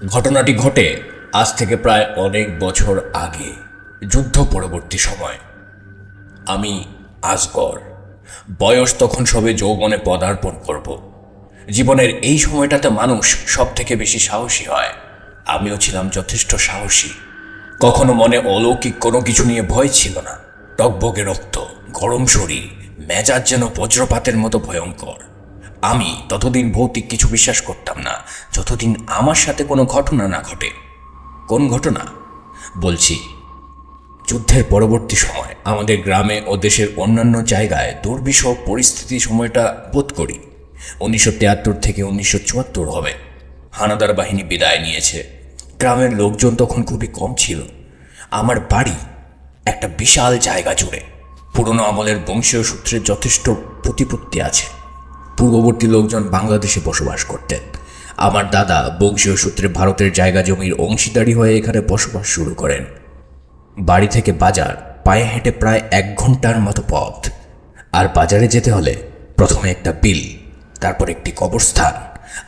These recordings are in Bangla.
ঘটনাটি ঘটে আজ থেকে প্রায় অনেক বছর আগে, যুদ্ধ পরবর্তী সময়। আমি আজগর, বয়স তখন সবে যৌবনে পদার্পণ করব। জীবনের এই সময়টাতে মানুষ সব থেকে বেশি সাহসী হয়। আমিও ছিলাম যথেষ্ট সাহসী। কখনো মনে অলৌকিক কোনো কিছু নিয়ে ভয় ছিল না। টকবগে রক্ত, গরম শরীর, মেজাজ যেন বজ্রপাতের মতো ভয়ঙ্কর। আমি ততদিন ভৌতিক কিছু বিশ্বাস করতাম না যতদিন আমার সাথে কোনো ঘটনা না ঘটে। কোন ঘটনা বলছি? যুদ্ধের পরবর্তী সময় আমাদের গ্রামে ও দেশের অন্যান্য জায়গায় দুর্বিষহ পরিস্থিতি সময়টা বোধ করি 1973 থেকে 1974 হবে। হানাদার বাহিনী বিদায় নিয়েছে। গ্রামের লোকজন তখন খুবই কম ছিল। আমার বাড়ি একটা বিশাল জায়গা জুড়ে। পুরনো আমলের বংশীয় সূত্রের যথেষ্ট প্রতিপত্তি আছে। পূর্ববর্তী লোকজন বাংলাদেশে বসবাস করতেন। আমার দাদা বংশীয় সূত্রে ভারতের জায়গা জমির অংশীদারি হয়ে এখানে বসবাস শুরু করেন। বাড়ি থেকে বাজার পায়ে হেঁটে প্রায় 1 ঘন্টার মতো পথ। আর বাজারে যেতে হলে প্রথমে একটা বিল, তারপর একটি কবরস্থান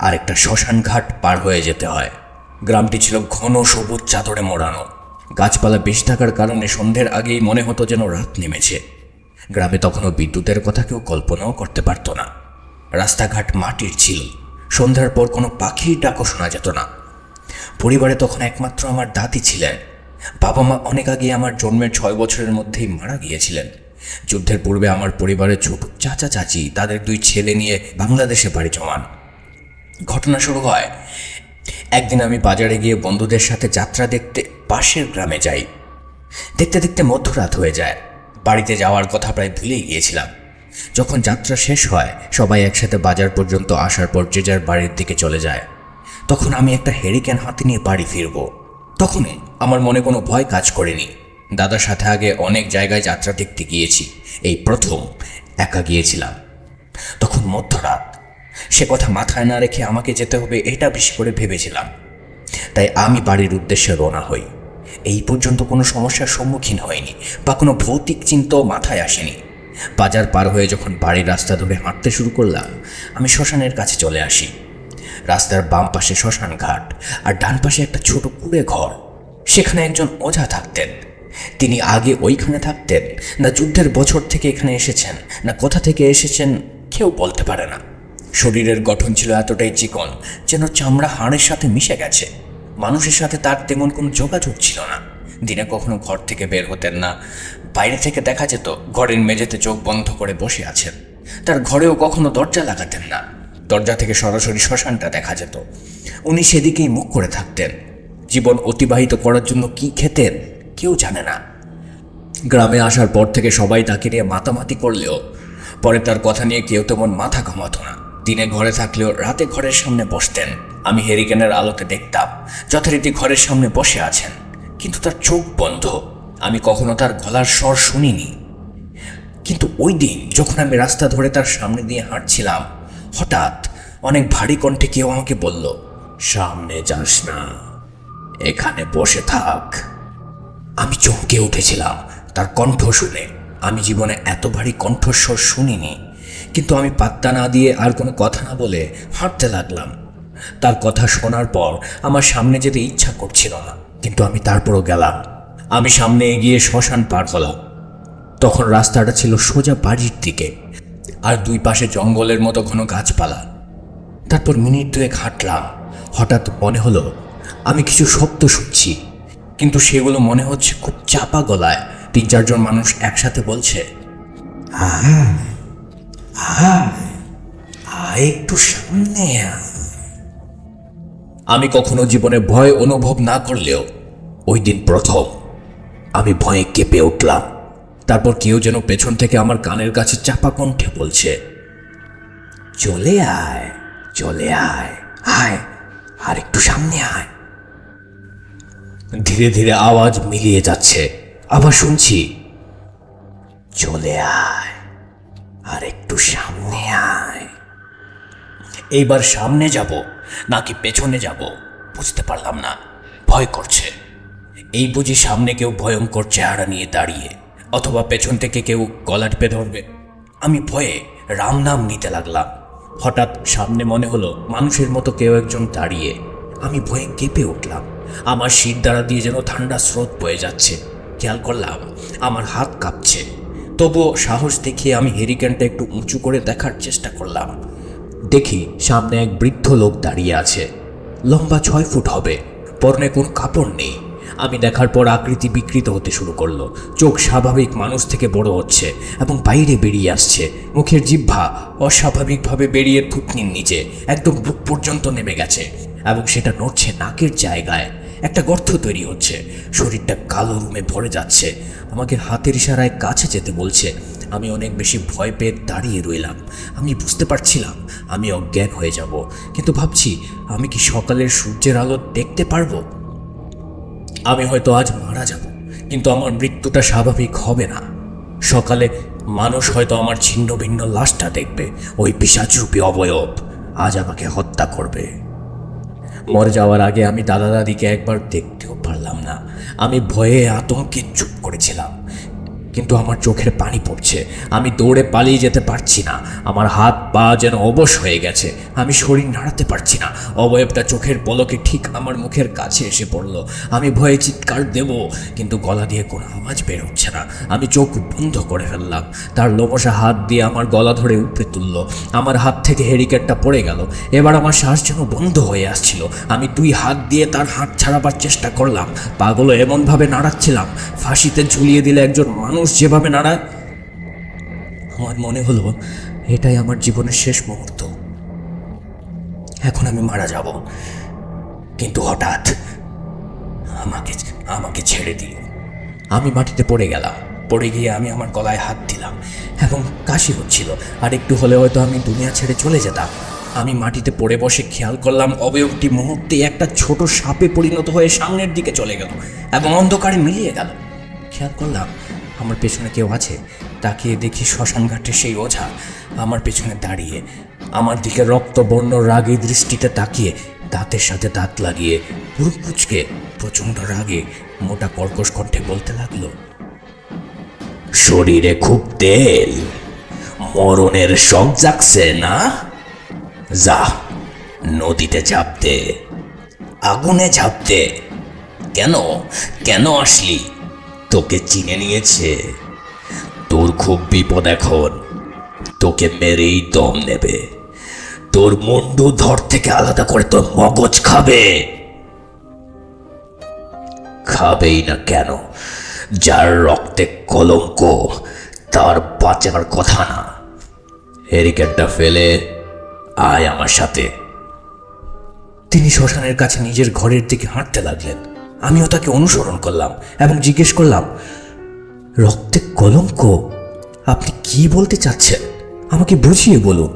আর একটা শ্মশান ঘাট পার হয়ে যেতে হয়। গ্রামটি ছিল ঘন সবুজ চাদরে মোড়ানো। গাছপালা বেশি থাকার কারণে সন্ধ্যের আগেই মনে হতো যেন রাত নেমেছে। গ্রামে তখনও বিদ্যুতের কথা কেউ কল্পনাও করতে পারত না। রাস্তাঘাট মাটির ছিল। সন্ধ্যার পর কোনো পাখির ডাকও শোনা যেত না। পরিবারে তখন একমাত্র আমার দাদি ছিলেন। বাবা মা অনেক আগে আমার জন্মের 6 বছরের মধ্যেই মারা গিয়েছিলেন। যুদ্ধের পূর্বে আমার পরিবারের ছোট চাচা চাচি তাদের 2 ছেলে নিয়ে বাংলাদেশে বাড়ি জমান। ঘটনা শুরু হয় একদিন আমি বাজারে গিয়ে বন্ধুদের সাথে যাত্রা দেখতে পাশের গ্রামে যাই। দেখতে দেখতে মধ্যরাত হয়ে যায়। বাড়িতে যাওয়ার কথা প্রায় ভুলেই গিয়েছিলাম। যখন যাত্রা শেষ হয় সবাই একসাথে বাজার পর্যন্ত আসার পর যে যার বাড়ির দিকে চলে যায়। তখন আমি একটা হেরিকেন হাতে নিয়ে বাড়ি ফিরব। তখনই আমার মনে কোনো ভয় কাজ করেনি। দাদার সাথে আগে অনেক জায়গায় যাত্রা দেখতে গিয়েছি, এই প্রথম একা গিয়েছিলাম। তখন মধ্যরাত। সে কথা মাথায় না রেখে আমাকে যেতে হবে এটা বেশি করে ভেবেছিলাম। তাই আমি বাড়ির উদ্দেশ্যে রওনা হই। এই পর্যন্ত কোনো সমস্যার সম্মুখীন হয়নি বা কোনো ভৌতিক চিন্তাও মাথায় আসেনি। বাজার পার হয়ে যখন বাড়ির রাস্তা ধরে হাঁটতে শুরু করলাম, আমি শ্মশানের কাছে চলে আসি। রাস্তার বাম পাশে শ্মশান ঘাট আর ডান পাশে একটা ছোট কুঁড়ে ঘর। সেখানে একজন ওঝা থাকতেন। তিনি আগে ওইখানে থাকতেন, না যুদ্ধের বছর থেকে এখানে এসেছেন, না কোথা থেকে এসেছেন কেউ বলতে পারে না। শরীরের গঠন ছিল এতটাই চিকন যেন চামড়া হাড়ের সাথে মিশে গেছে। মানুষের সাথে তার তেমন কোনো যোগাযোগ ছিল না। দিনে কখনো ঘর থেকে বের হতেন না। বাইরে থেকে দেখা যেত ঘরের মেঝেতে চোখ বন্ধ করে বসে আছেন। তার ঘরেও কখনো দরজা লাগাতেন না। দরজা থেকে সরাসরি শ্মশানটা দেখা যেত। উনি সেদিকেই মুখ করে থাকতেন। জীবন অতিবাহিত করার জন্য কি খেতেন কেউ জানে না। গ্রামে আসার পর থেকে সবাই তাকে নিয়ে মাতামাতি করলেও পরে তার কথা নিয়ে কেউ তেমন মাথা ঘামাতো না। দিনে ঘরে থাকলেও রাতে ঘরের সামনে বসতেন। আমি হেরিকেনের আলোতে দেখতাম যথারীতি ঘরের সামনে বসে আছেন, কিন্তু তার চোখ বন্ধ। আমি কখনো তার গলার স্বর শুনিনি। কিন্তু ওই দিন যখন আমি রাস্তা ধরে তার সামনে দিয়ে হাঁটছিলাম, হঠাৎ অনেক ভারী কণ্ঠে কেউ আমাকে বলল, সামনে যাস না, এখানে বসে থাক। আমি চমকে উঠেছিলাম তার কণ্ঠ শুনে। আমি জীবনে এত ভারী কণ্ঠস্বর শুনিনি। কিন্তু আমি পাত্তা না দিয়ে আর কোনো কথা না বলে হাঁটতে লাগলাম। তার কথা শোনার পর আমার সামনে যেতে ইচ্ছা করছিল না, কিন্তু আমি তারপরও গেলাম। আমি সামনে এগিয়ে শ্মশান পার হলাম। তখন রাস্তাটা ছিল সোজা বাড়ির দিকে, আর 2 পাশে জঙ্গলের মতো ঘন গাছপালা। তারপর মিনিট 2 হাঁটলাম। হঠাৎ মনে হলো আমি কিছু শব্দ শুনছি, কিন্তু সেগুলো মনে হচ্ছে খুব চাপা গলায় 3-4 জন মানুষ একসাথে বলছে, আয় একটু সামনে আয়। আমি কখনো জীবনে ভয় অনুভব না করলেও ওই দিন প্রথম আমি ভয়ে কেঁপে উঠলাম। তারপর কেউ যেন পেছন থেকে আমার কানের কাছে চাপা কণ্ঠে বলছে, চলে আয়, চলে আয়, আয় আর একটু সামনে আয়। ধীরে ধীরে আওয়াজ মিলিয়ে যাচ্ছে। আবার শুনছি, চলে আয় আর একটু সামনে আয়। এইবার সামনে যাব নাকি পেছনে যাব বুঝতে পারলাম না। ভয় করছে। এই বুঝি সামনে কেউ ভয়ঙ্কর চেহারা নিয়ে দাঁড়িয়ে, অথবা পেছন থেকে কেউ গলা টিপে ধরবে। আমি ভয়ে রাম নাম নিতে লাগলাম। হঠাৎ সামনে মনে হলো মানুষের মতো কেউ একজন দাঁড়িয়ে। আমি ভয়ে কেঁপে উঠলাম। আমার শির দ্বারা দিয়ে যেন ঠান্ডা স্রোত বয়ে যাচ্ছে। খেয়াল করলাম আমার হাত কাঁপছে। তবুও সাহস দেখিয়ে আমি হেরিকেনটা একটু উঁচু করে দেখার চেষ্টা করলাম। দেখি সামনে এক বৃদ্ধ লোক দাঁড়িয়ে আছে, লম্বা 6 ফুট হবে, পরনে কোনো কাপড় নেই। আমি দেখার পর আকৃতি বিকৃত হতে শুরু করলো। চোখ স্বাভাবিক মানুষ থেকে বড় হচ্ছে এবং বাইরে বেরিয়ে আসছে। মুখের জিহ্বা অস্বাভাবিকভাবে বেরিয়ে থুতনির নিচে একদম বুক পর্যন্ত নেমে গেছে এবং সেটা নড়ছে নাকের জায়গায়। একটা গর্ত তৈরি হচ্ছে। শরীরটা কালো রুমে ভরে যাচ্ছে। আমাকে হাতের ইশারায় কাছে যেতে বলছে। আমি অনেক বেশি ভয় পেয়ে দাঁড়িয়ে রইলাম। আমি বুঝতে পারছিলাম আমি অজ্ঞান হয়ে যাব, কিন্তু ভাবছি আমি কি সকালের সূর্যের আলো দেখতে পারবো? আমি হয়তো আজ মারা যাব, কিন্তু আমার মৃত্যুটা স্বাভাবিক হবে না। সকালে মানুষ হয়তো আমার ছিন্ন ভিন্ন লাশটা দেখবে। ওই পিশাচরূপী অবয়ব আজ আমাকে হত্যা করবে। মরে যাওয়ার আগে আমি দাদা দাদিকে একবার দেখতেও পারলাম না। আমি ভয়ে আতঙ্কে চুপ করেছিলাম, কিন্তু আমার চোখের পানি পড়ছে। আমি দৌড়ে পালিয়ে যেতে পারছি না। আমার হাত পা যেন অবশ হয়ে গেছে। আমি শরীর নাড়াতে পারছি না। অবয়বটা চোখের পলকে ঠিক আমার মুখের কাছে এসে পড়ল। আমি ভয়ে চিৎকার দেব, কিন্তু গলা দিয়ে কোনো আওয়াজ বের হচ্ছে না। আমি চোখ বন্ধ করে ফেললাম। তার লোমশা হাত দিয়ে আমার গলা ধরে উপড়ে তুলল। আমার হাত থেকে হেরিকেনটা পড়ে গেল। এবার আমার শ্বাস যেন বন্ধ হয়ে আসছিল। আমি 2 হাত দিয়ে তার হাত ছাড়াবার চেষ্টা করলাম। পাগুলো এমনভাবে নাড়াচ্ছিলাম ফাঁসিতে ঝুলিয়ে দিলে একজন মানুষ যেভাবে নাড়ায়। আমার মনে হলো এটাই আমার জীবনের শেষ মুহূর্ত। এখন আমি মারা যাব। কিন্তু হঠাৎ আমাকে ছেড়ে দিল। আমি মাটিতে পড়ে গেলাম। পড়ে গিয়ে আমি আমার গলায় হাত দিলাম এবং কাশি হচ্ছিল। আর একটু হলে হয়তো আমি দুনিয়া ছেড়ে চলে যেতাম। আমি মাটিতে পড়ে বসে খেয়াল করলাম অবয়বটি মুহূর্তে একটা ছোট সাপে পরিণত হয়ে সামনের দিকে চলে গেল এবং অন্ধকারে মিলিয়ে গেল। খেয়াল করলাম আমার পেছনে কেউ আছে। তাকিয়ে দেখি শ্মশান ঘাটে সেই ওঝা আমার পেছনে দাঁড়িয়ে, আমার দিকে রক্তবর্ণ রাগী দৃষ্টিতে তাকিয়ে, দাঁতের সাথে দাঁত লাগিয়ে, পুরো কুচকে প্রচণ্ড রাগে মোটা কর্কশ কণ্ঠে বলতে লাগলো, শরীরে খুব তেল, মরণের শখ জাগছে না? যা, নদীতে ঝাঁপ দে, আগুনে ঝাঁপ দে। কেন কেন আসলি? তোকে চিনে নিয়েছে। তোর খুব বিপদ এখন। তোকে মেরেই দম নেবে। তোর মুন্ডু ধর থেকে আলাদা করে তোর মগজ খাবে। খাবেই না কেন? যার রক্তে কলঙ্ক তার বাঁচার কথা না। হেরিকেনটা ফেলে আয় আমার সাথে। তিনি শ্মশানের কাছে নিজের ঘরের দিকে হাঁটতে লাগলেন। আমিও তাকে অনুসরণ করলাম এবং জিজ্ঞেস করলাম, রক্তে কলঙ্ক? আপনি কি বলতে চাচ্ছেন? আমাকে বুঝিয়ে বলুন।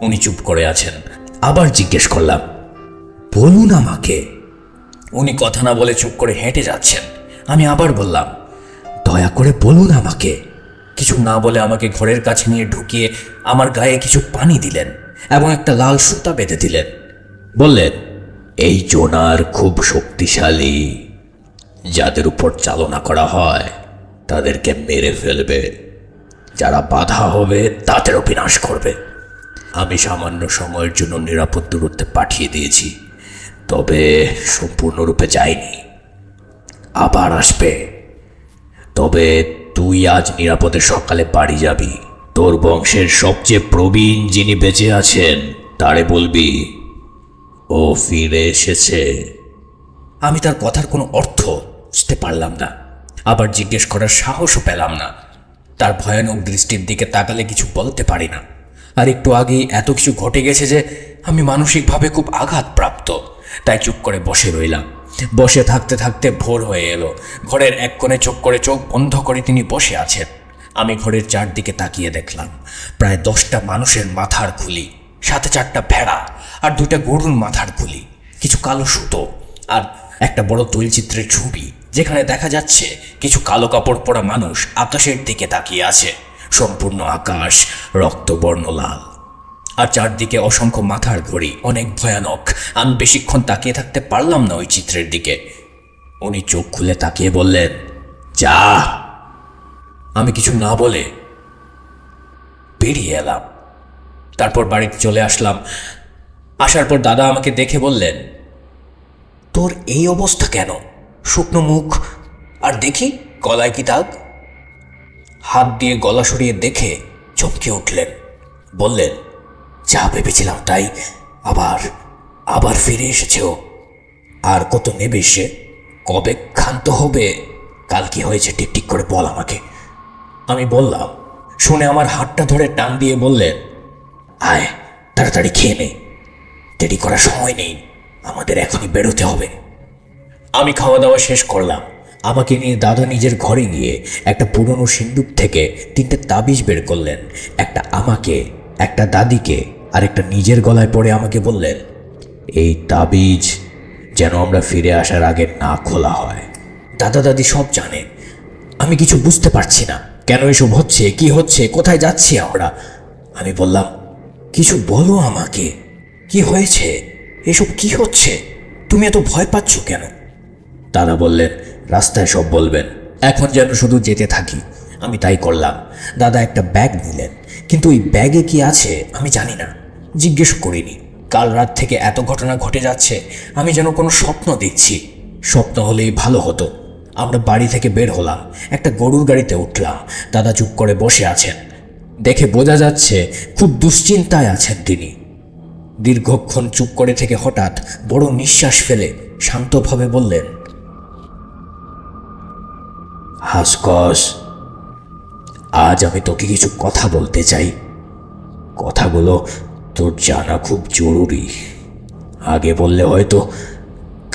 উনি চুপ করে আছেন। আবার জিজ্ঞেস করলাম, বলুন আমাকে। উনি কথা না বলে চুপ করে হেঁটে যাচ্ছেন। আমি আবার বললাম, দয়া করে বলুন আমাকে। কিছু না বলে আমাকে ঘরের কাছে নিয়ে ঢুকিয়ে আমার গায়ে কিছু পানি দিলেন এবং একটা লাল সুতা বেঁধে দিলেন। বললেন, এই জোনার খুব শক্তিশালী। যাদের উপর চালনা করা হয় তাদেরকে মেরে ফেলবে। যারা বাধা হবে তাদেরও বিনাশ করবে। আমি সামান্য সময়ের জন্য নিরাপদ দূরত্বে পাঠিয়ে দিয়েছি, তবে সম্পূর্ণরূপে যায়নি। আবার আসবে। তবে তুই আজ নিরাপদে সকালে বাড়ি যাবি। তোর বংশের সবচেয়ে প্রবীণ যিনি বেঁচে আছেন তারে বলবি ও ফিরে এসেছে। আমি তার কথার কোনো অর্থ বুঝতে পারলাম না। আবার জিজ্ঞেস করার সাহসও পেলাম না। তার ভয়ানক দৃষ্টির দিকে তাকালে কিছু বলতে পারি না। আর একটু আগেই এত কিছু ঘটে গেছে যে আমি মানসিকভাবে খুব আঘাতপ্রাপ্ত। তাই চুপ করে বসে রইলাম। বসে থাকতে থাকতে ভোর হয়ে এলো। ঘরের এক কোণে চোখ বন্ধ করে তিনি বসে আছেন। আমি ঘরের চারদিকে তাকিয়ে দেখলাম প্রায় 10টা মানুষের মাথার খুলি, সাথে 4টা ভেড়া আর 2টা গরুর মাথার খুলি, কিছু কালো সুতো আর একটা বড় তৈলচিত্রের ছবি, যেখানে দেখা যাচ্ছে কিছু কালো কাপড় পরা মানুষ আকাশের দিকে তাকিয়ে আছে। সম্পূর্ণ আকাশ রক্তবর্ণ লাল, আর চারদিকে অসংখ্য মাথার ঘড়ি, অনেক ভয়ানক। আমি বেশিক্ষণ তাকিয়ে থাকতে পারলাম না ওই চিত্রের দিকে। উনি চোখ খুলে তাকিয়ে বললেন, যা। আমি কিছু না বলে বেরিয়ে এলাম। তারপর বাড়িতে চলে আসলাম। আসার পর দাদা আমাকে দেখে বললেন, তোর এই অবস্থা কেন? শুকনো মুখ, আর দেখি গলায় কি দাগ? হাত দিয়ে গলা সরিয়ে দেখে চমকে উঠলেন। বললেন, যা ভেবেছিলাম তাই, আবার আবার ফিরে এসেছে ও। আর কত নেবে সে? কবে ক্ষান্ত হবে? কাল কি হয়েছে ঠিক করে বল আমাকে। আমি বললাম। শুনে আমার হাতটা ধরে টান দিয়ে বললেন, আয় তাড়াতাড়ি খেয়ে নে, দেরি করার সময় নেই, আমাদের এখনই বেরোতে হবে। আমি খাওয়া দাওয়া শেষ করলাম। আমাকে নিয়ে দাদা নিজের ঘরে গিয়ে একটা পুরনো সিন্দুক থেকে 3টে তাবিজ বের করলেন। একটা আমাকে, একটা দাদিকে, আর একটা নিজের গলায় পড়ে আমাকে বললেন, এই তাবিজ যেন আমরা ফিরে আসার আগে না খোলা হয়। দাদা দাদি সব জানে। আমি কিছু বুঝতে পারছি না, কেন এসব হচ্ছে, কি হচ্ছে, কোথায় যাচ্ছি আমরা। আমি বললাম, কিছু বলো আমাকে, কি হয়েছে, এসব কি হচ্ছে, তুমি এত ভয় পাচ্ছ কেন? দাদা বললেন, রাস্তায় সব বলবেন, এখন যেন শুধু যেতে থাকি। আমি তাই করলাম। দাদা একটা ব্যাগ নিলেন, কিন্তু ওই ব্যাগে কি আছে আমি জানি না, জিজ্ঞেস করিনি। কাল রাত থেকে এত ঘটনা ঘটে যাচ্ছে, আমি যেন কোনো স্বপ্ন দেখছি। স্বপ্ন হলেই ভালো হতো। আমরা বাড়ি থেকে বের হলাম, একটা গরুর গাড়িতে উঠলাম। দাদা চুপ করে বসে আছেন, দেখে বোঝা যাচ্ছে খুব দুশ্চিন্তায় আছেন তিনি। দীর্ঘক্ষণ চুপ করে থেকে হঠাৎ বড় নিঃশ্বাস ফেলে শান্তভাবে বললেন, হাসকস, আজ আমি তোকে কিছু কথা বলতে চাই। কথাগুলো তোর জানা খুব জরুরি। আগে বললে হয়তো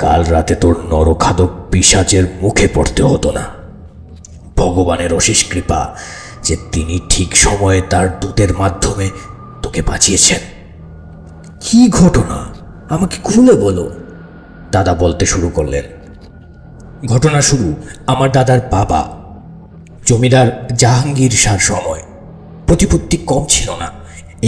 কাল রাতে তোর নরখাদক পিশাচের মুখে পড়তে হতো না। ভগবানের অশেষ কৃপা যে তিনি ঠিক সময়ে তার দূতের মাধ্যমে তোকে বাঁচিয়েছেন। কি ঘটনা আমাকে খুলে বলো, দাদা বলতে শুরু করলেন। ঘটনা শুরু আমার দাদার বাবা জমিদার জাহাঙ্গীর শাহর সময়। প্রতিপত্তি কম ছিল না।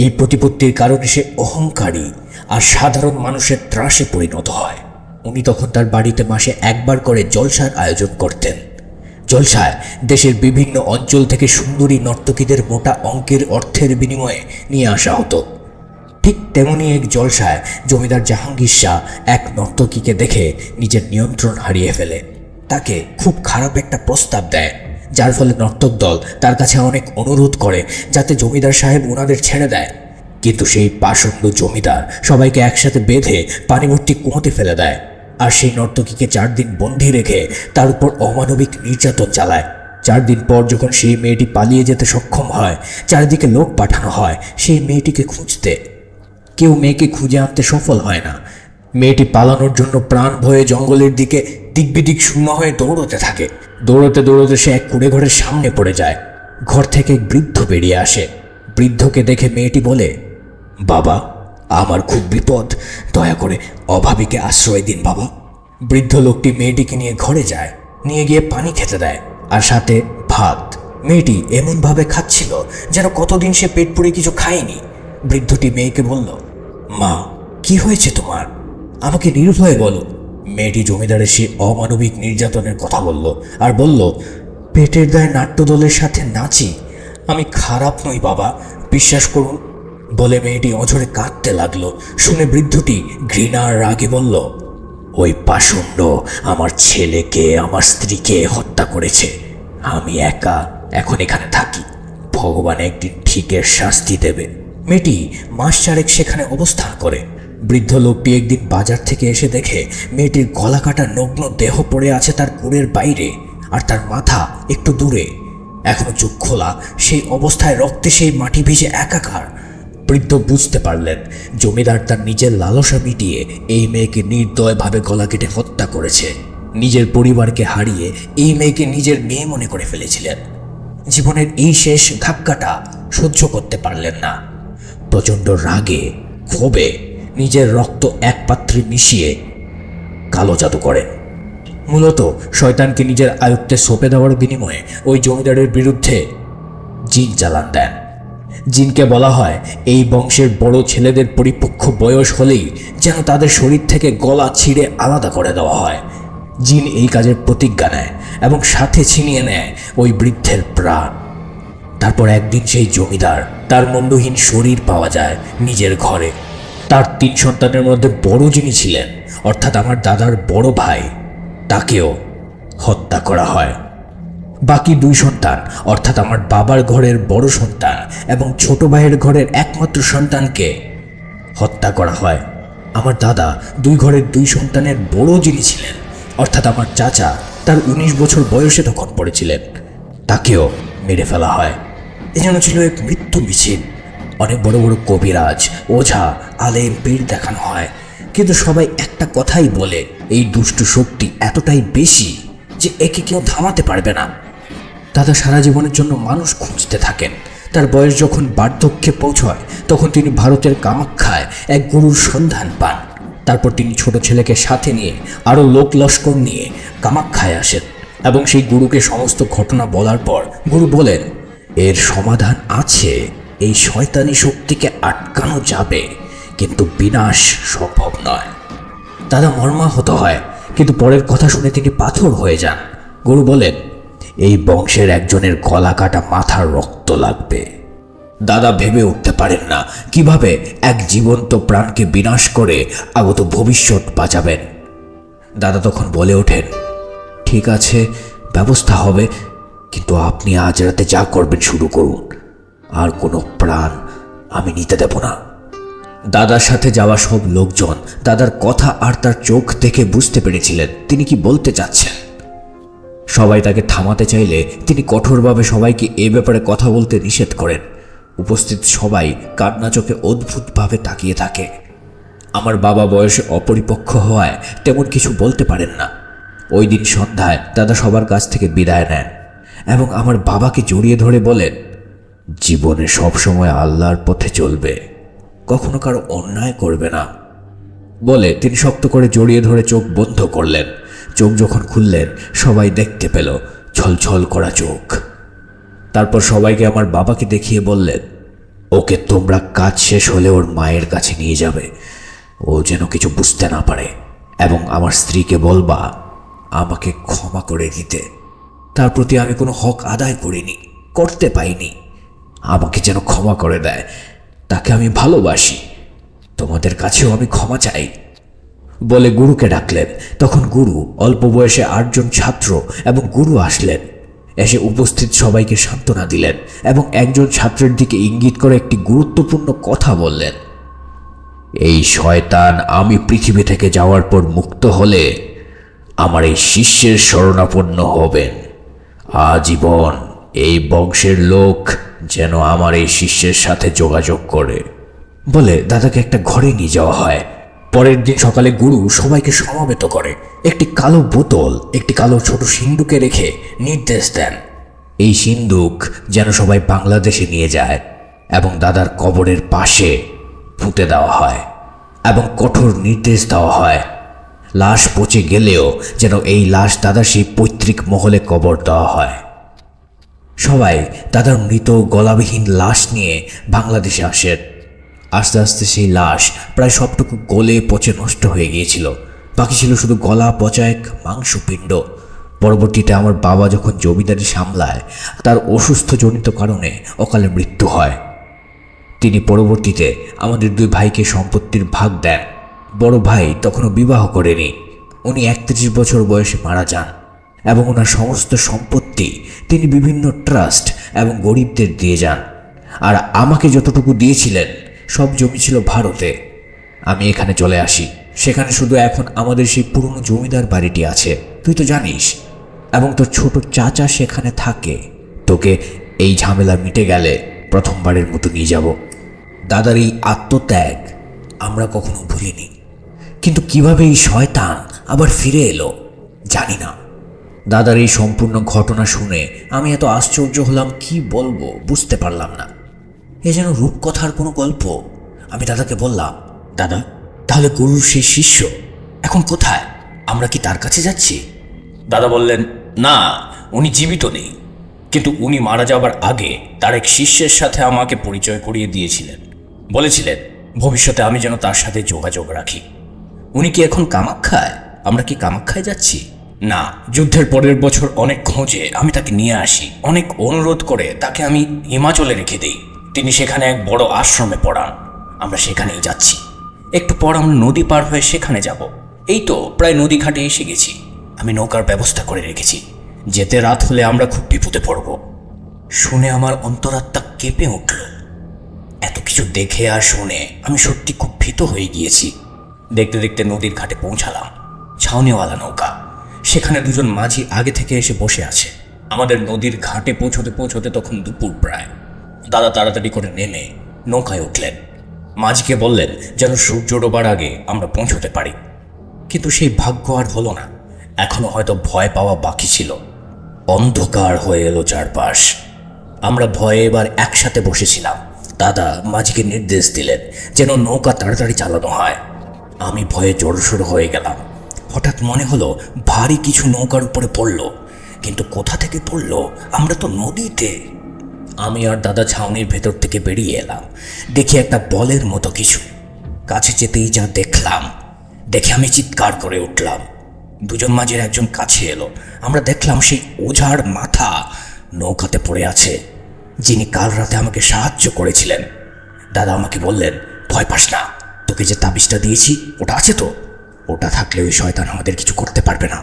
এই প্রতিপত্তির কারণে সে অহংকারী আর সাধারণ মানুষের ত্রাসে পরিণত হয়। উনি তখন তার বাড়িতে মাসে একবার করে জলসার আয়োজন করতেন। জলসায় দেশের বিভিন্ন অঞ্চল থেকে সুন্দরী নর্তকীদের মোটা অঙ্কের অর্থের বিনিময়ে নিয়ে আসা হতো। ঠিক তেমনি এক জলসায় জমিদার জাহাঙ্গীর শাহ এক নর্তকীকে দেখে নিজের নিয়ন্ত্রণ হারিয়ে ফেলে। তাকে খুব খারাপ একটা প্রস্তাব দেয়, যার ফলে নর্তক দল তার কাছে অনেক অনুরোধ করে যাতে জমিদার সাহেব ওনাদের ছেড়ে দেয়। কিন্তু সেই পাষণ্ড জমিদার সবাইকে একসাথে বেঁধে পানিভর্তি কুয়োতে ফেলে দেয়, আর সেই নর্তকীকে 4 দিন বন্দী রেখে তার উপর অমানবিক নির্যাতন চালায়। 4 দিন পর যখন সেই মেয়েটি পালিয়ে যেতে সক্ষম হয়, চারিদিকে লোক পাঠানো হয় সেই মেয়েটিকে খুঁজতে। কেউ মেয়েকে খুঁজে আনতে সফল হয় না। মেয়েটি পালানোর জন্য প্রাণ ভয়ে জঙ্গলের দিকে দিকবিদিক শূন্য হয়ে দৌড়তে থাকে। দৌড়তে দৌড়তে সে এক কুঁড়ে ঘরের সামনে পড়ে যায়। ঘর থেকে এক বৃদ্ধ বেরিয়ে আসে। বৃদ্ধকে দেখে মেয়েটি বলে, বাবা, আমার খুব বিপদ, দয়া করে অভাবীকে আশ্রয় দিন বাবা। বৃদ্ধ লোকটি মেয়েটিকে নিয়ে ঘরে যায়, নিয়ে গিয়ে পানি খেতে দেয় আর সাথে ভাত। মেয়েটি এমনভাবে খাচ্ছিল যেন কতদিন সে পেট পুড়ে কিছু খায়নি। বৃদ্ধটি মেয়েকে বলল, মা, কি হয়েছে তোমার, আমাকে নির্ভয়ে বলো। মেয়েটি জমিদারের সে অমানবিক নির্যাতনের কথা বলল আর বলল, পেটের দায়ে নাট্যদলের সাথে নাচি, আমি খারাপ নই বাবা, বিশ্বাস করুন। বলে মেয়েটি অঝরে কাঁদতে লাগলো। শুনে বৃদ্ধটি ঘৃণার রাগে বলল, ওই পাষণ্ড আমার ছেলেকে, আমার স্ত্রীকে হত্যা করেছে। আমি একা এখন এখানে থাকি, ভগবান একদিন ঠিকের শাস্তি দেবে। মেয়েটি মাস 4 সেখানে অবস্থান করে। বৃদ্ধ লোকটি একদিন বাজার থেকে এসে দেখে মেয়েটির গলা কাটা নগ্ন দেহ পড়ে আছে তার কুড়ের বাইরে, আর তার মাথা একটু দূরে, এখনো চোখ খোলা, সেই অবস্থায় রক্তে সেই মাটি ভিজে একাকার। বৃদ্ধ বুঝতে পারলেন জমিদার তার নিজের লালসা মিটিয়ে এই মেয়েকে নির্দয়ভাবে গলা কেটে হত্যা করেছে। নিজের পরিবারকে হারিয়ে এই মেয়েকে নিজের মেয়ে মনে করে ফেলেছিলেন। জীবনের এই শেষ ধাক্কাটা সহ্য করতে পারলেন না। প্রচণ্ড রাগে ক্ষোভে নিজের রক্ত এক পাত্রে মিশিয়ে কালো জাদু করেন। মূলত শয়তানকে নিজের আয়ত্তে সঁপে দেওয়ার বিনিময়ে ওই জমিদারের বিরুদ্ধে জিন চালান দেন। জিনকে বলা হয় এই বংশের বড় ছেলেদের পরিপক্ক বয়স হলেই যেন তাদের শরীর থেকে গলা ছিঁড়ে আলাদা করে দেওয়া হয়। জিন এই কাজের প্রতিজ্ঞা নেয় এবং সাথে ছিনিয়ে নেয় ওই বৃদ্ধের প্রাণ। তারপর একদিন সেই জমিদার তার মুন্ডহীন শরীর পাওয়া যায় নিজের ঘরে। তার 3 সন্তানের মধ্যে বড় যিনি ছিলেন, অর্থাৎ আমার দাদার বড় ভাই, তাকেও হত্যা করা হয়। বাকি 2 সন্তান, অর্থাৎ আমার বাবার ঘরের বড় সন্তান এবং ছোট ভাইয়ের ঘরের একমাত্র সন্তানকে হত্যা করা হয়। আমার দাদা 2 ঘরের 2 সন্তানের বড় যিনি ছিলেন, অর্থাৎ আমার চাচা, তার 19 বছর বয়সে তখন পড়েছিলেন, তাকেও মেরে ফেলা হয়। এ যেন ছিল এক মৃত্যু মিছিল। অনেক বড় বড় কবিরাজ, ওঝা, আলেম, পীর দেখানো হয়, কিন্তু সবাই একটা কথাই বলে, এই দুষ্ট শক্তি এতটাই বেশি যে একে কেউ থামাতে পারবে না। দাদা সারা জীবনের জন্য মানুষ খুঁজতে থাকেন। তার বয়স যখন বার্ধক্যে পৌঁছয় তখন তিনি ভারতের কামাখ্যায় এক গুরুর সন্ধান পান। তারপর তিনি ছোট ছেলেকে সাথে নিয়ে আরও লোক লস্কর নিয়ে কামাখ্যায় আসেন এবং সেই গুরুকে সমস্ত ঘটনা বলার পর গুরু বলেন, এর সমাধান আছে, এই শয়তানি শক্তিকে আটকানো যাবে, কিন্তু বিনাশ সম্ভব নয়। দাদা মর্মাহত হয়, কিন্তু পরের কথা শুনে তিনি পাথর হয়ে যান। গুরু বলেন, এই বংশের একজনের গলা কাটা মাথার রক্ত লাগবে। দাদা ভেবে উঠতে পারেন না কিভাবে এক জীবন্ত প্রাণকে বিনাশ করে আগত ভবিষ্যৎ বাঁচাবেন। দাদা তখন বলে ওঠেন, ঠিক আছে, ব্যবস্থা হবে, কিন্তু আপনি আজ রাতে যা করবেন শুরু করুন, আর কোনো প্রাণ আমি নিতে দেব না। দাদার সাথে যাওয়া সব লোকজন দাদার কথা আর তার চোখ দেখে বুঝতে পেরেছিলেন তিনি কি বলতে চাচ্ছেন। সবাই তাকে থামাতে চাইলে তিনি কঠোরভাবে সবাইকে এ ব্যাপারে কথা বলতে নিষেধ করেন। উপস্থিত সবাই কান্না চোখে অদ্ভুতভাবে তাকিয়ে থাকে। আমার বাবা বয়সে অপরিপক্ক হওয়ায় তেমন কিছু বলতে পারেন না। ওই দিন সন্ধ্যায় দাদা সবার কাছ থেকে বিদায় নেন এবং আমার বাবাকে জড়িয়ে ধরে বলেন, জীবনে সবসময় আল্লাহর পথে চলবে, কখনো কারো অন্যায় করবে না। বলে তিনি শক্ত করে জড়িয়ে ধরে চোখ বন্ধ করলেন। চোখ যখন খুললেন সবাই দেখতে পেল ছলছল করা চোখ। তারপর সবাইকে আমার বাবাকে দেখিয়ে বললেন, ওকে তোমরা কাজ শেষ হলে ওর মায়ের কাছে নিয়ে যাবে, ও যেন কিছু বুঝতে না পারে, এবং আমার স্ত্রীকে বলবা আমাকে ক্ষমা করে দিতে। তার প্রতি আমি কোনো হক আদায় করিনি, করতে পাইনি, আমাকে যেন ক্ষমা করে দেয়, তাকে আমি ভালোবাসি, তোমাদের কাছেও আমি ক্ষমা চাই। বলে গুরুকে ডাকলেন। তখন গুরু, অল্প বয়সে 8 জন ছাত্র এবং গুরু আসলেন। এসে উপস্থিত সবাইকে সান্ত্বনা দিলেন এবং একজন ছাত্রের দিকে ইঙ্গিত করে একটি গুরুত্বপূর্ণ কথা বললেন, এই শয়তান আমি পৃথিবী থেকে যাওয়ার পর মুক্ত হলে আমার এই শিষ্যের শরণাপন্ন হবেন। আজীবন এই বংশের লোক যেন আমার এই শিষ্যের সাথে যোগাযোগ করে। বলে দাদাকে একটা ঘরে নিয়ে যাওয়া হয়। পরের দিন সকালে গুরু সবাইকে সমবেত করে একটি কালো বোতল, একটি কালো ছোট সিন্দুকে রেখে নির্দেশ দেন, এই সিন্দুক যেন সবাই বাংলাদেশে নিয়ে যায় এবং দাদার কবরের পাশে পুঁতে দেওয়া হয়, এবং কঠোর নির্দেশ দেওয়া হয় লাশ পচে গেলেও যেন এই লাশ দাদার সেই পৈতৃক মহলে কবর দেওয়া হয়। সবাই দাদার মৃত গলাবিহীন লাশ নিয়ে বাংলাদেশে আসেন। আস্তে আস্তে সেই লাশ প্রায় সবটুকু গলে পচে নষ্ট হয়ে গিয়েছিল, বাকি ছিল শুধু গলা পচা এক মাংসপিণ্ড। পরবর্তীতে আমার বাবা যখন জমিদারি সামলায়, তার অসুস্থজনিত কারণে অকালে মৃত্যু হয়। তিনি পরবর্তীতে আমাদের 2 ভাইকে সম্পত্তির ভাগ দেন। বড় ভাই তখনও বিবাহ করেনি, উনি 31 বছর বয়সে মারা যান এবং ওনার সমস্ত সম্পত্তি তিনি বিভিন্ন ট্রাস্ট এবং গরিবদের দিয়ে যান। আর আমাকে যতটুকু দিয়েছিলেন সব জমি ছিল ভারতে। আমি এখানে চলে আসি, সেখানে শুধু এখন আমাদের সেই পুরনো জমিদার বাড়িটি আছে, তুই তো জানিস, এবং তোর ছোট চাচা সেখানে থাকে। তোকে এই ঝামেলা মিটে গেলে প্রথমবারের মতো নিয়ে যাব। দাদার এই আত্মত্যাগ আমরা কখনো ভুলিনি, কিন্তু কিভাবে এই শয়তান আবার ফিরে এলো জানি না। দাদার এই সম্পূর্ণ ঘটনা শুনে আমি এত আশ্চর্য হলাম, কি বলবো বুঝতে পারলাম না। এ যেন রূপকথার কোনো গল্প। আমি দাদাকে বললাম, দাদা, তাহলে গুরুর সেই শিষ্য এখন কোথায়? আমরা কি তার কাছে যাচ্ছি? দাদা বললেন, না, উনি জীবিত নেই, কিন্তু উনি মারা যাবার আগে তার এক শিষ্যের সাথে আমাকে পরিচয় করিয়ে দিয়েছিলেন। বলেছিলেন ভবিষ্যতে আমি যেন তার সাথে যোগাযোগ রাখি। উনি কি এখন কামাখ্যায়? আমরা কি কামাখ্যায় যাচ্ছি? না, যুদ্ধের পরের বছর অনেক খোঁজে আমি তাকে নিয়ে আসি, অনেক অনুরোধ করে তাকে আমি হিমাচলে রেখে দেই। তিনি সেখানে এক বড় আশ্রমে পড়ান, আমরা সেখানেই যাচ্ছি। একটু পর আমরা নদী পার হয়ে সেখানে যাব। এই তো প্রায় নদী ঘাটে এসে গেছি। আমি নৌকার ব্যবস্থা করে রেখেছি, যেতে রাত হলে আমরা খুব বিপদে পড়ব। শুনে আমার অন্তরাত্মা কেঁপে উঠল। এত কিছু দেখে আর শুনে আমি সত্যি খুব ভীত হয়ে গিয়েছি। দেখতে দেখতে নদীর ঘাটে পৌঁছালাম। ছাউনিওয়ালা নৌকা, সেখানে দুজন মাঝি আগে থেকে এসে বসে আছে। আমাদের নদীর ঘাটে পৌঁছতে পৌঁছতে তখন দুপুর প্রায়। দাদা তাড়াতাড়ি করে নেমে নৌকায় উঠলেন। মাঝিকে বললেন যেন সূর্য ডোবার আগে আমরা পৌঁছতে পারি। কিন্তু সেই ভাগ্য আর হলো না। এখনো হয়তো ভয় পাওয়া বাকি ছিল। অন্ধকার হয়ে এলো চারপাশ। আমরা ভয়ে এবার একসাথে বসেছিলাম। দাদা মাঝিকে নির্দেশ দিলেন যেন নৌকা তাড়াতাড়ি চালানো হয়। আমি ভয়ে জড়সড় হয়ে গেলাম। হঠাৎ মনে হলো ভারী কিছু নৌকার উপরে পড়লো, কিন্তু কোথা থেকে পড়লো? আমরা তো নদীতে। আমি আর দাদা ছাউনির ভেতর থেকে বেরিয়ে এলাম। দেখি একটা বলের মতো কিছু। কাছে যেতেই যা দেখলাম, দেখে আমি চিৎকার করে উঠলাম। দুজন মাঝির একজন কাছে এলো। আমরা দেখলাম সেই ওঝার মাথা নৌকাতে পড়ে আছে, যিনি কাল রাতে আমাকে সাহায্য করেছিলেন। দাদা আমাকে বললেন, ভয় পাস না, তোকে যে তাবিজটা দিয়েছি ওটা আছে তো? ওটা থাকলে ওই শয়তান আমাদের কিছু করতে পারবে না,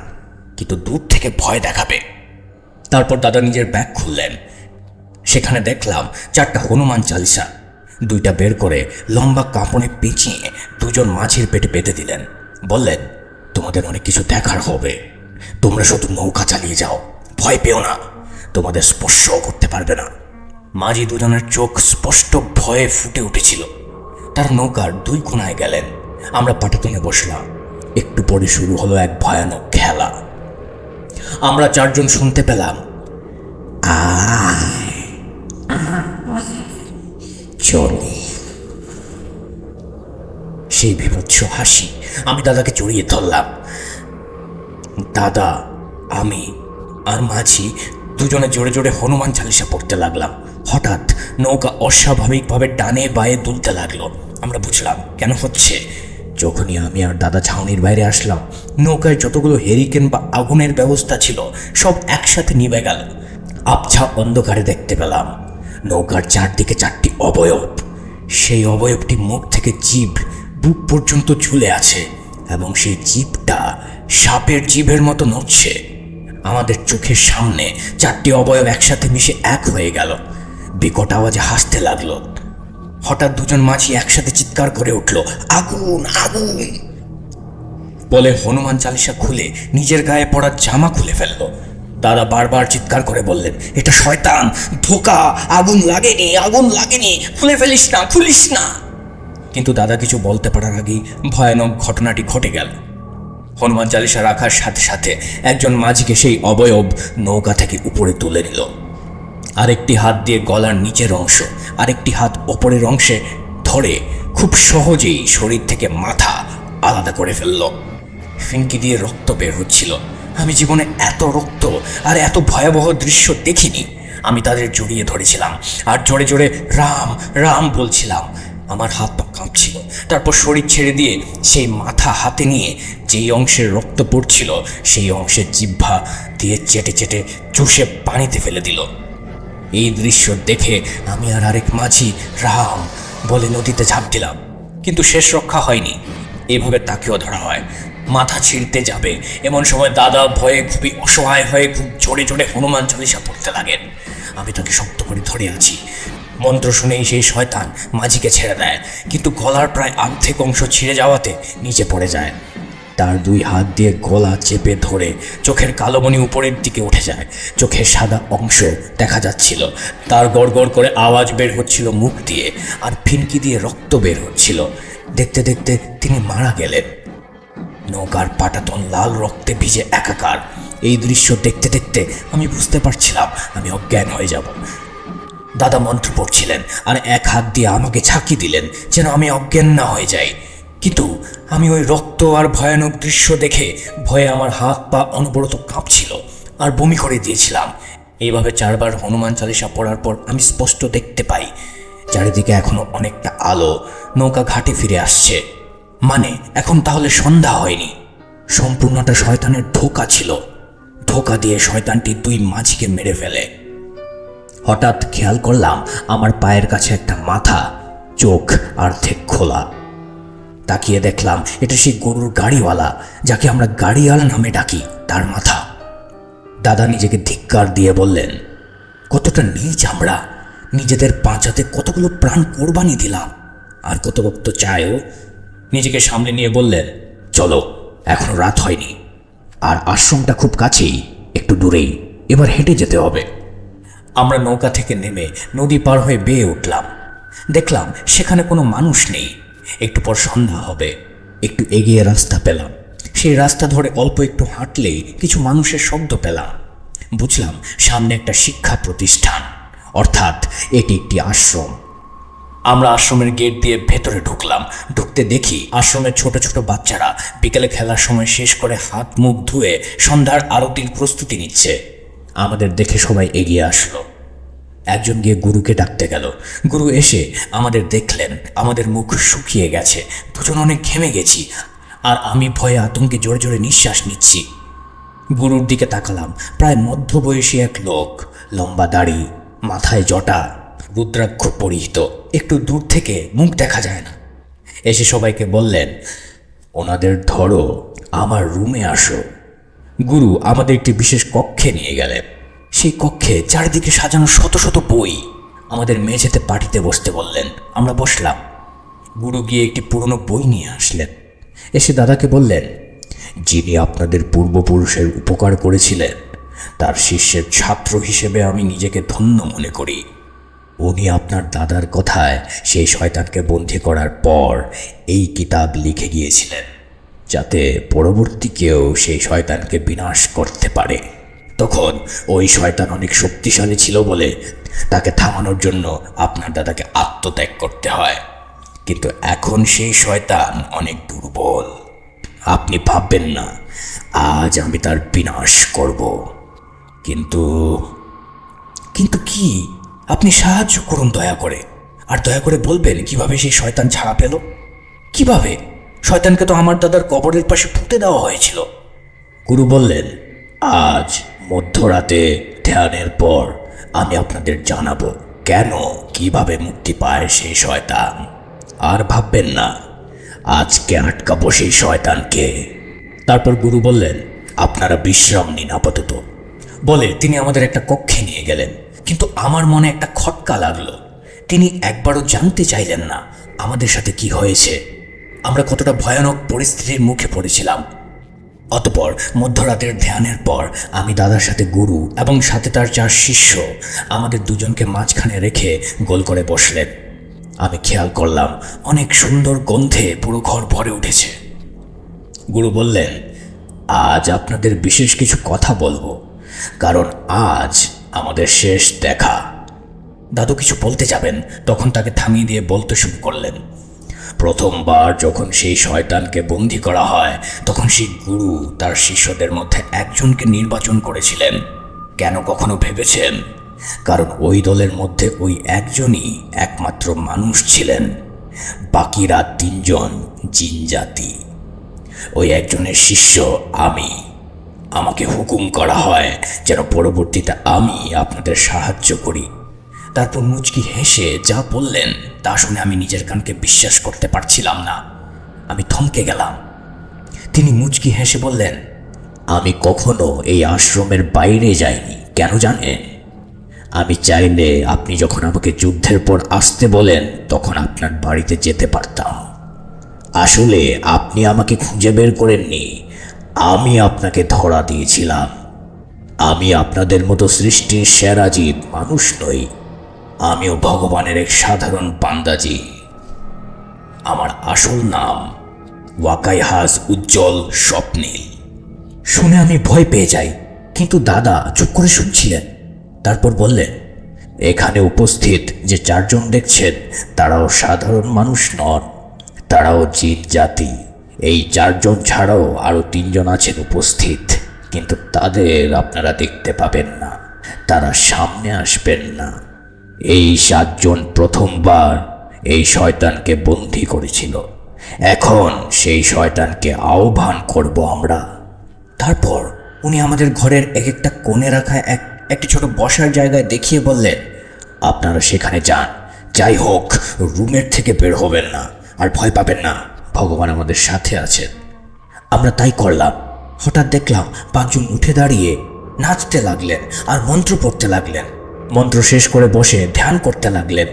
কিন্তু দূর থেকে ভয় দেখাবে। তারপর দাদা নিজের ব্যাগ খুললেন। সেখানে দেখলাম 4টা হনুমান চালিসা। 2টা বের করে লম্বা কাপড়ে পেঁচিয়ে দুজন মাঝির পেটে বেঁধে দিলেন। বললেন, তোমাদের অনেক কিছু দেখার হবে, তোমরা শুধু নৌকা চালিয়ে যাও, ভয় পেও না, তোমাদের স্পর্শও করতে পারবে না। মাঝি দুজনের চোখ স্পষ্ট ভয়ে ফুটে উঠেছিল। তারা নৌকার 2 কোণায় গেলেন। আমরা পাটাতনে বসলাম। একটু পরে শুরু হলো এক ভয়ানক খেলা। আমরা 4 জন শুনতে পেলাম, চলে। সেই বিভৎস হাসি। আমি দাদাকে জড়িয়ে ধরলাম। দাদা, আমি আর মাঝি দুজনে জোরে জোরে হনুমান চালিসা পড়তে লাগলাম। হঠাৎ নৌকা অস্বাভাবিকভাবে ডানে বায়ে দুলতে লাগলো। আমরা বুঝলাম কেন হচ্ছে। যখনই আমি আর দাদা ছাউনির বাইরে আসলাম, নৌকায় যতগুলো হেরিকেন বা আগুনের ব্যবস্থা ছিল সব একসাথে নিভে গেল। আবছা অন্ধকারে দেখতে পেলাম নৌকার চারদিকে 4টি অবয়ব। সেই অবয়বটি মুখ থেকে জিভ বুক পর্যন্ত ঝুলে আছে, এবং সেই জিভটা সাপের জিভের মতো নড়ছে। আমাদের চোখের সামনে 4টি অবয়ব একসাথে মিশে এক হয়ে গেল। বিকট আওয়াজে হাসতে লাগলো। হঠাৎ দুজন মাঝি একসাথে চিৎকার করে উঠল, আগুন আগুন বলে হনুমান চালিসা খুলে নিজের গায়ে পড়া জামা খুলে ফেললো। দাদা বারবার চিৎকার করে বললেন, এটা শয়তান, ধোঁকা, আগুন লাগেনি, আগুন লাগেনি, খুলে ফেলিস না, খুলিস না। কিন্তু দাদা কিছু বলতে পারার আগেই ভয়ানক ঘটনাটি ঘটে গেল। হনুমান চালিসা রাখার সাথে সাথে একজন মাঝিকে সেই অবয়ব নৌকা থেকে উপরে তুলে নিল। আরেকটি হাত দিয়ে গলার নিচের অংশ, আরেকটি হাত ওপরের অংশে ধরে খুব সহজেই শরীর থেকে মাথা আলাদা করে ফেলল। ফিনকি দিয়ে রক্ত বের হচ্ছিল। আমি জীবনে এত রক্ত আর এত ভয়াবহ দৃশ্য দেখিনি। আমি তাদের জড়িয়ে ধরেছিলাম আর জোরে জোরে রাম রাম বলছিলাম। আমার হাত পা কাঁপছিল। তারপর শরীর ছেড়ে দিয়ে সেই মাথা হাতে নিয়ে যেই অংশের রক্ত পড়ছিল সেই অংশের জিহ্বা দিয়ে চেটে চেটে চুষে পানিতে ফেলে দিল। এই দৃশ্য দেখে আমি আর আরেক মাঝি রাম বলে নদীতে ঝাঁপ দিলাম, কিন্তু শেষ রক্ষা হয়নি। এভাবে তাকেও ধরা হয়। মাথা ছিঁড়তে যাবে এমন সময় দাদা ভয়ে খুবই অসহায় হয়ে খুব জোরে জোরে হনুমান চালিসা পড়তে লাগেন। আমি তাকে শক্ত করে ধরে আছি। মন্ত্র শুনেই সেই শয়তান মাঝিকে ছেড়ে দেয়, কিন্তু গলার প্রায় অর্ধেক অংশ ছিঁড়ে যাওয়াতে নিচে পড়ে যায়। তার 2 হাত দিয়ে গলা চেপে ধরে চোখের কালোমণি উপরের দিকে উঠে যায়। চোখের সাদা অংশ দেখা যাচ্ছিল। তার গড় গড় করে আওয়াজ বের হচ্ছিল মুখ দিয়ে, আর ফিনকি দিয়ে রক্ত বের হচ্ছিল। দেখতে দেখতে তিনি মারা গেলেন। নৌকার পাটাতন লাল রক্তে ভিজে একাকার। এই দৃশ্য দেখতে দেখতে আমি বুঝতে পারছিলাম আমি অজ্ঞান হয়ে যাব। দাদা মন্ত্র পড়ছিলেন আর এক হাত দিয়ে আমাকে ঝাঁকি দিলেন যেন আমি অজ্ঞান না হয়ে যাই। কিন্তু আমি ওই রক্ত আর ভয়ানক দৃশ্য দেখে ভয়ে আমার হাত পা অনবরত কাঁপছিল আর বমি করে দিয়েছিলাম। এইভাবে 4 বার হনুমান চালিসা পড়ার পর আমি স্পষ্ট দেখতে পাই চারিদিকে এখনো অনেকটা আলো। নৌকা ঘাটে ফিরে আসছে, মানে এখন তাহলে সন্ধ্যা হয়নি। সম্পূর্ণটা শয়তানের ধোঁকা ছিল। ধোঁকা দিয়ে শয়তানটি 2 মাঝিকে মেরে ফেলে। হঠাৎ খেয়াল করলাম আমার পায়ের কাছে একটা মাথা, চোখ অর্ধেক খোলা। তাকিয়ে দেখলাম এটা সেই গরুর গাড়িওয়ালা, যাকে আমরা গাড়িয়াল নামে ডাকি, তার মাথা। দাদা নিজেকে ধিক্কার দিয়ে বললেন, কতটা নীচ আমরা! নিজেদের বাঁচাতে কতগুলো প্রাণ কোরবানি দিলাম, আর কত বক্ত চায়ও। নিজেকে সামনে নিয়ে বললেন, চলো, এখনো রাত হয়নি, আর আশ্রমটা খুব কাছেই, একটু দূরেই, এবার হেঁটে যেতে হবে। আমরা নৌকা থেকে নেমে নদী পার হয়ে বেয়ে উঠলাম। দেখলাম সেখানে কোনো মানুষ নেই। একটু পর সন্ধ্যা হবে। একটু এগিয়ে রাস্তা পেলাম। সেই রাস্তা ধরে অল্প একটু হাঁটলেই কিছু মানুষের শব্দ পেলাম। বুঝলাম সামনে একটা শিক্ষা প্রতিষ্ঠান, অর্থাৎ এটি একটি আশ্রম। আমরা আশ্রমের গেট দিয়ে ভেতরে ঢুকলাম। ঢুকতে দেখি আশ্রমের ছোট ছোট বাচ্চারা বিকেলে খেলার সময় শেষ করে হাত মুখ ধুয়ে সন্ধ্যার আরতির প্রস্তুতি নিচ্ছে। আমাদের দেখে সবাই এগিয়ে আসলো। একজন গিয়ে গুরুকে ডাকতে গেল। গুরু এসে আমাদের দেখলেন। আমাদের মুখ শুকিয়ে গেছে, দুজন অনেক ঘেমে গেছি, আর আমি ভয়ে আতঙ্কে জোরে জোরে নিঃশ্বাস নিচ্ছি। গুরুর দিকে তাকালাম। প্রায় মধ্যবয়সী এক লোক, লম্বা দাড়ি, মাথায় জটা, রুদ্রাক্ষ পরিহিত, একটু দূর থেকে মুখ দেখা যায় না। এসে সবাইকে বললেন, ওনাদের ধরো, আমার রুমে আসো। গুরু আমাদের একটি বিশেষ কক্ষে নিয়ে গেলেন। সেই কক্ষে চারিদিকে সাজানো শত শত বই। আমাদের মেঝেতে পাটিতে বসতে বললেন। আমরা বসলাম। গুরু গিয়ে একটি পুরনো বই নিয়ে আসলেন। এসে দাদাকে বললেন, যিনি আপনাদের পূর্বপুরুষের উপকার করেছিলেন, তার শিষ্যের ছাত্র হিসেবে আমি নিজেকে ধন্য মনে করি। উনি আপনার দাদার কথায় সেই শয়তানকে বন্দী করার পর এই কিতাব লিখে গিয়েছিলেন, যাতে পরবর্তী কেউ সেই শয়তানকে বিনাশ করতে পারে। তখন ওই শয়তান অনেক শক্তিশালী ছিল বলে তাকে থামানোর জন্য আপনার দাদাকে আত্মত্যাগ করতে হয়, কিন্তু এখন সেই শয়তান অনেক দুর্বল। আপনি ভাববেন না আজ আমি তার বিনাশ করব, কিন্তু কিন্তু কি? আপনি সাহায্য করুন দয়া করে, আর দয়া করে বলবেন কিভাবে সেই শয়তান ছাড়া পেল। কিভাবে? শয়তানকে তো আমার দাদার কবরের পাশে পুঁতে দেওয়া হয়েছিল। গুরু বললেন, আজ মধ্যরাতে ধ্যানের পর আমি আপনাদের জানাবো কেন, কিভাবে মুক্তি পায় সেই শয়তান। আর ভাববেন না আজকে আটকাবো সেই শয়তানকে। তারপর গুরু বললেন, আপনারা বিশ্রাম নিন আপাতত। বলে তিনি আমাদের একটা কক্ষে নিয়ে গেলেন। কিন্তু আমার মনে একটা খটকা লাগলো। তিনি একবারও জানতে চাইলেন না আমাদের সাথে কি হয়েছে, আমরা কতটা ভয়ানক পরিস্থিতির মুখে পড়েছিলাম। অতঃপর মধ্যরাতের ধ্যানের পর আমি দাদার সাথে গুরু এবং সাথে তার 4 শিষ্য আমাদের দুজনকে মাঝখানে রেখে গোল করে বসলেন। আমি খেয়াল করলাম অনেক সুন্দর গন্ধে পুরো ঘর ভরে উঠেছে। গুরু বললেন, আজ আপনাদের বিশেষ কিছু কথা বলবো, কারণ আজ আমাদের শেষ দেখা। দাদু কিছু বলতে যাবেন, তখন তাকে থামিয়ে দিয়ে বলতে শুরু করলেন, প্রথমবার যখন সেই শয়তানকে বন্দী করা হয়, তখন সেই গুরু তার শিষ্যদের মধ্যে একজনকে নির্বাচন করেছিলেন। কেন কখনো ভেবেছেন? কারণ ওই দলের মধ্যে ওই একজনই একমাত্র মানুষ ছিলেন, বাকিরা 3 জন জিন জাতি। ওই একজনের শিষ্য আমি। আমাকে হুকুম করা হয় যেন পরবর্তীতে আমি আপনাদের সাহায্য করি। তারপর মুচকি হেসে যা বললেন তা শুনে আমি নিজের কানকে বিশ্বাস করতে পারছিলাম না। আমি থমকে গেলাম। তিনি মুচকি হেসে বললেন, আমি কখনো এই আশ্রমের বাইরে যাইনি। কেন জানেন? আমি চাইলে আপনি যখন আমাকে যুদ্ধের পর আসতে বলেন তখন আপনার বাড়িতে যেতে পারতাম। আসলে আপনি আমাকে খুঁজে বের করেননি, আমি আপনাকে ধরা দিয়েছিলাম। আমি আপনাদের মতো সৃষ্টির সেরা জীব মানুষ নই, আমিও ভগবানের এক সাধারণ বান্দাজি। আমার আসল নাম ওয়াকাইহাজ উজ্জ্বল স্বপ্নীল। শুনে আমি ভয় পেয়ে যাই, কিন্তু দাদা চুপ করে শুনছিলেন। তারপর বললেন, এখানে উপস্থিত যে 4 জন দেখছেন তারাও সাধারণ মানুষ নন, তারাও জিন জাতি। এই 4 জন ছাড়াও আরো 3 জন আছেন উপস্থিত, কিন্তু তাদের আপনারা দেখতে পাবেন না, তারা সামনে আসবেন না। এই 7 জন প্রথমবার এই শয়তানকে বন্দী করেছিল, এখন সেই শয়তানকে আহ্বান করব আমরা। তারপর উনি আমাদের ঘরের এক একটা কোণে রাখা একটি ছোট বসার জায়গায় দেখিয়ে বললেন, আপনারা সেখানে যান, যাই হোক রুমের থেকে বের হবেন না, আর ভয় পাবেন না, ভগবান আমাদের সাথে আছেন। আমরা তাই করলাম। হঠাৎ দেখলাম 5 জন উঠে দাঁড়িয়ে নাচতে লাগলেন আর মন্ত্র পড়তে লাগলেন। মন্ত্র শেষ করে বসে ধ্যান করতে লাগলেন।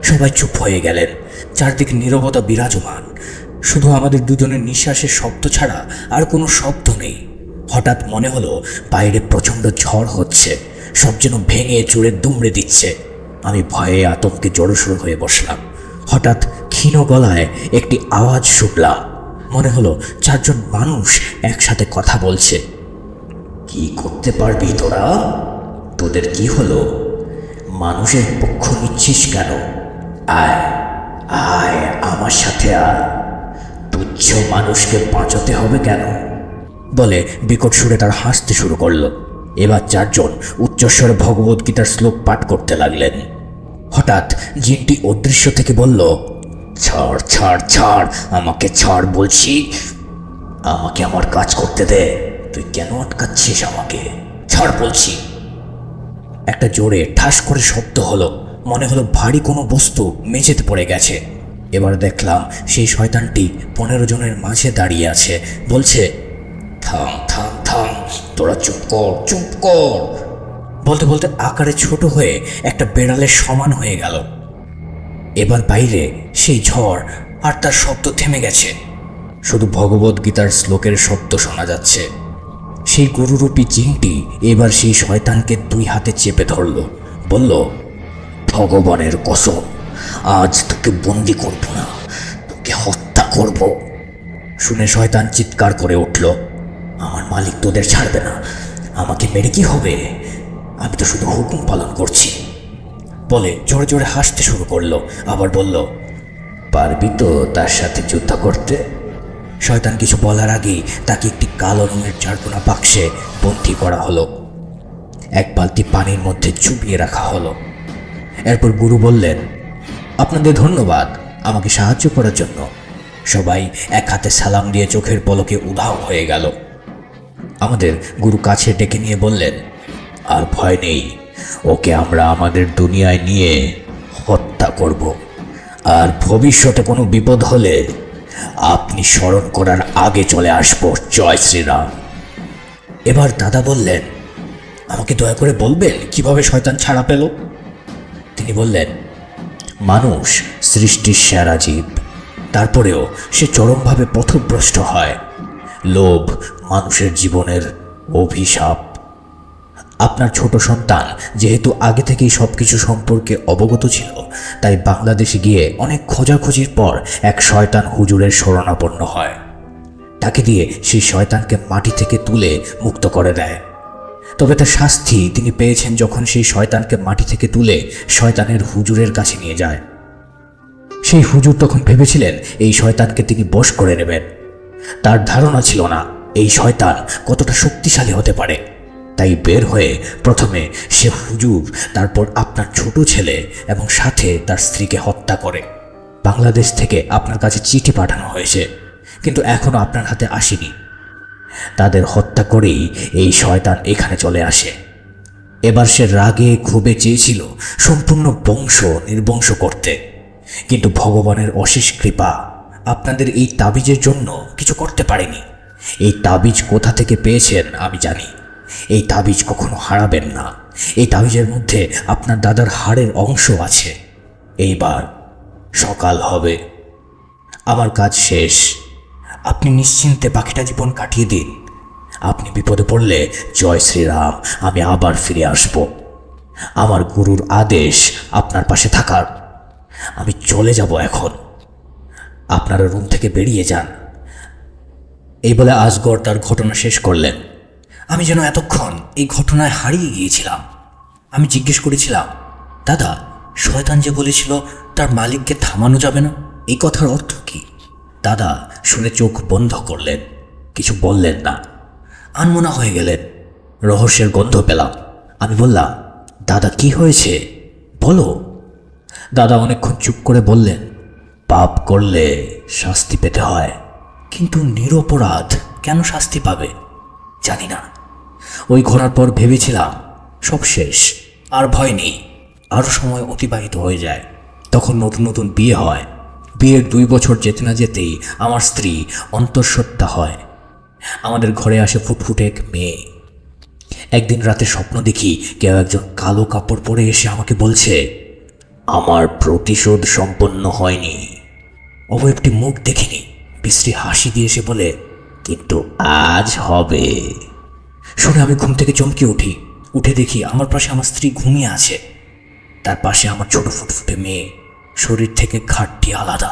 সবাই চুপ হয়ে গেলেন। চারদিকে নীরবতা বিরাজমান। শুধু আমাদের দুজনের নিঃশ্বাসের শব্দ ছাড়া আর কোনো শব্দ নেই। হঠাৎ মনে হলো বাইরে প্রচণ্ড ঝড় হচ্ছে, সব যেন ভেঙে চুরে দুমড়ে দিচ্ছে। আমি ভয়ে আতঙ্কে জড়সড় হয়ে বসলাম। হঠাৎ ক্ষীণ গলায় একটি আওয়াজ শুনলাম। মনে হলো 4 জন মানুষ একসাথে কথা বলছে। কি করতে পারবি তোরা? তোদের কি হলো? মানুষের পক্ষ নিচ্ছিস কেন? আয় আয় আমার সাথে আয়। তুচ্ছ মানুষকে বাঁচাতে হবে কেন? বলে বিকট সুরে তার হাসতে শুরু করলো। এবার 4 জন উচ্চস্বরে ভগবদ্গীতার শ্লোক পাঠ করতে লাগলেন। হঠাৎ জিনটি অদৃশ্য থেকে বলল, ছাড় ছাড় ছাড়, আমাকে ছাড় বলছি। আমাকে আমার কাজ করতে দে। তুই কেন আটকাচ্ছিস আমাকে? ছাড় বলছি। একটা জোরে ঠাস করে শব্দ হলো। মনে হলো ভারী কোনো বস্তু মেঝেতে পড়ে গেছে। এবার দেখলাম সেই শয়তানটি 15 জনের মাঝে দাঁড়িয়ে আছে। বলছে, থাম থাম থাম, তোরা চুপ কর চুপ কর। বলতে বলতে আকারে ছোট হয়ে একটা বেড়ালের সমান হয়ে গেল। এবার বাইরে সেই ঝড় আর তার শব্দ থেমে গেছে। শুধু ভগবদ্গীতার শ্লোকের শব্দ শোনা যাচ্ছে। সেই গরুরূপী জিনটি এবার সেই শয়তানকে 2 হাতে চেপে ধরল। বলল, ভগবানের কসম, আজ তোকে বন্দি করব না, তোকে হত্যা করব। শুনে শয়তান চিৎকার করে উঠল, আমার মালিক তোদের ছাড়বে না। আমাকে মেরে কি হবে? আমি তো শুধু হুকুম পালন করছি। বলে জোরে জোরে হাসতে শুরু করলো। আবার বলল, পারবি তো তার সাথে যুদ্ধ করতে? শয়তান কিছু বলার আগেই তাকে একটি কালো রঙের চারকোনা বাক্সে বন্দী করা হলো। 1 বালতি পানির মধ্যে চুবিয়ে রাখা হলো। এরপর গুরু বললেন, আপনাদের ধন্যবাদ আমাকে সাহায্য করার জন্য। সবাই এক হাতে সালাম দিয়ে চোখের পলকে উধাও হয়ে গেল। আমাদের গুরু কাছে ডেকে নিয়ে বললেন, আর ভয় নেই, ওকে আমরা আমাদের দুনিয়ায় নিয়ে হত্যা করব। আর ভবিষ্যতে কোনো বিপদ হলে আপনি স্মরণ করার আগে চলে আসবো। জয় শ্রীরাম। এবার দাদা বললেন, আমাকে দয়া করে বলবেন কিভাবে শয়তান ছাড়া পেল? তিনি বললেন, মানুষ সৃষ্টির সেরা জীব, তারপরেও সে চরমভাবে পথভ্রষ্ট হয়। লোভ মানুষের জীবনের অভিশাপ। আপনার ছোট সন্তান যেহেতু আগে থেকেই সবকিছু সম্পর্কে অবগত ছিল, তাই বাংলাদেশে গিয়ে অনেক খোঁজাখুঁজির পর এক শয়তান হুজুরের শরণাপন্ন হয়। তাকে দিয়ে সেই শয়তানকে মাটি থেকে তুলে মুক্ত করে দেয়। তবে তার শাস্তি তিনি পেয়েছেন যখন সেই শয়তানকে মাটি থেকে তুলে শয়তানের হুজুরের কাছে নিয়ে যায়। সেই হুজুর তখন ভেবেছিলেন এই শয়তানকে তিনি বশ করে নেবেন। তার ধারণা ছিল না এই শয়তান কতটা শক্তিশালী হতে পারে। তাই বের হয়ে প্রথমে সে হুজুর, তারপর আপনার ছোট ছেলে এবং সাথে তার স্ত্রীকে হত্যা করে। বাংলাদেশ থেকে আপনার কাছে চিঠি পাঠানো হয়েছে, কিন্তু এখনো আপনার হাতে আসেনি। তাদের হত্যা করেই এই শয়তান এখানে চলে আসে। এবার সে রাগে ক্ষোভে চেয়েছিল সম্পূর্ণ বংশ নির্বংশ করতে, কিন্তু ভগবানের অশেষ কৃপা আপনাদের এই তাবিজের জন্য কিছু করতে পারেনি। এই তাবিজ কোথা থেকে পেয়েছেন আমি জানি। এই তাবিজ কখনো হারাবেন না। এই তাবিজের মধ্যে আপনার দাদার হাড়ের অংশ আছে। এইবার সকাল হবে, আমার কাজ শেষ। আপনি নিশ্চিন্তে বাকিটা জীবন কাটিয়ে দিন। আপনি বিপদে পড়লে জয় শ্রীরাম, আমি আবার ফিরে আসব। আমার গুরুর আদেশ আপনার পাশে থাকার। আমি চলে যাব এখন, আপনারা রুম থেকে বেরিয়ে যান। এই বলে আজগর তার ঘটনা শেষ করলেন। আমি যেন এতক্ষণ এই ঘটনায় হারিয়ে গিয়েছিলাম। আমি জিজ্ঞেস করেছিলাম, দাদা, শয়তান যে বলেছিল তার মালিককে থামানো যাবে না, এই কথার অর্থ কি? দাদা শুনে চোখ বন্ধ করলেন, কিছু বললেন না, আনমনা হয়ে গেলেন। রহস্যের গন্ধ পেলাম। আমি বললাম, দাদা কি হয়েছে বলো। দাদা অনেকক্ষণ চুপ করে বললেন, পাপ করলে শাস্তি পেতে হয়, কিন্তু নিরপরাধ কেন শাস্তি পাবে জানি না। ওই ঘোরার পর ভেবেছিলাম সব শেষ, আর ভয় নেই। আরও সময় অতিবাহিত হয়ে যায়। তখন নতুন নতুন বিয়ে হয়, বিয়ের 2 বছর যেতে না যেতেই আমার স্ত্রী অন্তঃসত্ত্বা হয়। আমাদের ঘরে আসে ফুটফুটে এক মেয়ে। একদিন রাতে স্বপ্ন দেখি কেউ একজন কালো কাপড় পরে এসে আমাকে বলছে, আমার প্রতিশোধ সম্পন্ন হয়নি। অবয়বটি মুখ দেখিনি, বিশ্রী হাসি দিয়ে এসে বলে, কিন্তু আজ হবে। শুনে আমি ঘুম থেকে চমকে উঠি। উঠে দেখি আমার পাশে আমার স্ত্রী ঘুমিয়ে আছে, তার পাশে আমার ছোট ফুটফুটে মেয়ে, শরীর থেকে ঘাটটি আলাদা।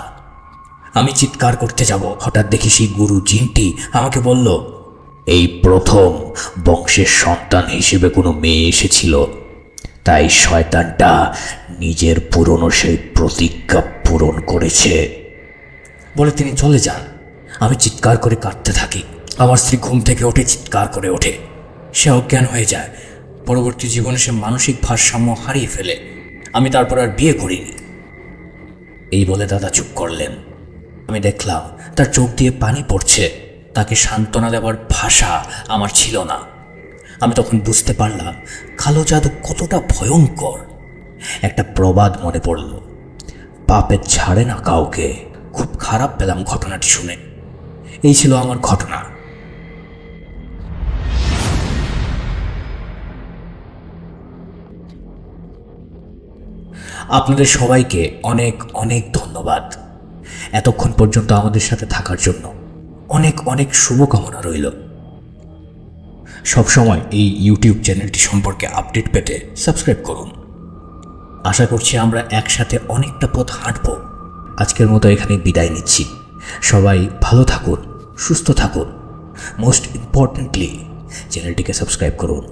আমি চিৎকার করতে যাব, হঠাৎ দেখি সেই গুরু জিনটি আমাকে বলল, এই প্রথম বংশের সন্তান হিসেবে কোনো মেয়ে এসেছিল, তাই শয়তানটা নিজের পুরনো সেই প্রতিজ্ঞা পূরণ করেছে। বলে তিনি চলে যান। আমি চিৎকার করে কাঁদতে থাকি। আমার স্ত্রী ঘুম থেকে উঠে চিৎকার করে ওঠে। সে অজ্ঞান হয়ে যায়। পরবর্তী জীবনে সে মানসিক ভারসাম্য হারিয়ে ফেলে। আমি তারপর আর বিয়ে করিনি। এই বলে দাদা চুপ করলেন। আমি দেখলাম তার চোখ দিয়ে পানি পড়ছে। তাকে সান্ত্বনা দেওয়ার ভাষা আমার ছিল না। আমি তখন বুঝতে পারলাম কালো জাদু কতটা ভয়ঙ্কর। একটা প্রবাদ মনে পড়ল, পাপে ছাড়ে না কাউকে। খুব খারাপ পেলাম ঘটনাটি শুনে। এই ছিল আমার ঘটনা। আপনাদের সবাইকে অনেক অনেক ধন্যবাদ এতক্ষণ পর্যন্ত আমাদের সাথে থাকার জন্য। অনেক অনেক শুভকামনা রইল। সবসময় এই ইউটিউব চ্যানেলটি সম্পর্কে আপডেট পেতে সাবস্ক্রাইব করুন। আশা করছি আমরা একসাথে অনেকটা পথ হাঁটব। আজকের মতো এখানে বিদায় নিচ্ছি। সবাই ভালো থাকুন, সুস্থ থাকুন। মোস্ট ইম্পর্টেন্টলি চ্যানেলটিকে সাবস্ক্রাইব করুন।